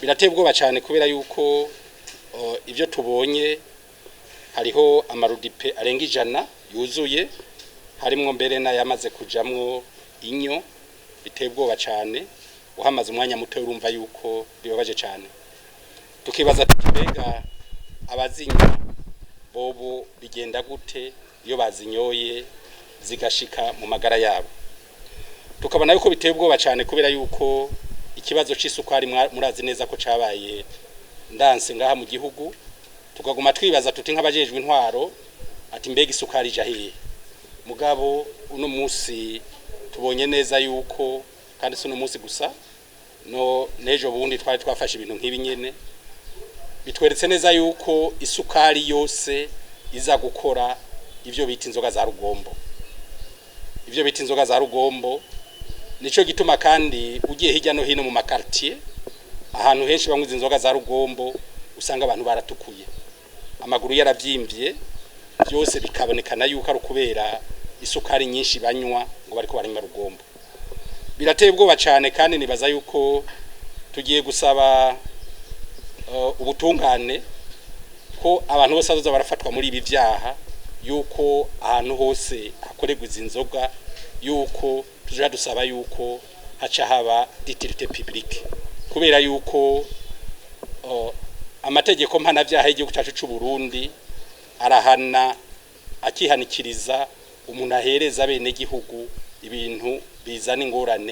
Birateye ubwoba cyane kubera yuko ibyo tubonye hariho amarudipe arenga 100 yuzuye harimwo mbere na yamaze kujamwo inyo. Biteye ubwoba cyane uhamaze umwanya muto urumva yuko bibabaje cyane. Tukibaza tutubega abazinywa bobo bigenda gute iyo bazinyoye zigashika mu magara yabo. Tukabona yuko biteye ubwoba cyane kubera yuko ikibazo c'isukari murazi neza ko cabaye ndanse ngaha mu gihugu. Tukaguma twibaza tuti nk'abajejwe intwaro ati mbega isukari jahiye. Mugabo uno musi tubonye neza yuko kandi suno musi gusa no nejo bundi twari twafashe ibintu nk'ibi nyene bitweretse neza yuko isukari yose iza gukora ivyo bita inzoga za rugombo. Ivyo bita inzoga za rugombo nico gituma kandi ugiye hirya no hino mu makartier ahantu henshi banywa inzoga za rugombo usanga abantu baratukuye, amaguru yaravyimbye, byose bikabonekana yuko ari kubera isukari nyinshi banywa ngo bariko baranywa rugombo. Birateye ubwoba cyane kandi nibaza yuko tugiye gusaba ubutungane ko abantu bose bazoza barafatwa muri ibi vyaha, yuko ahantu hose hakorerwa inzoga yuko tujya dusaba yuko haca haba utilité publique, kubera yuko amategeko mpanavyaha y'igihugu cyacu c'u Burundi arahana akihanikiriza umuntu ahereza bene gihugu ibintu bizana ingorane.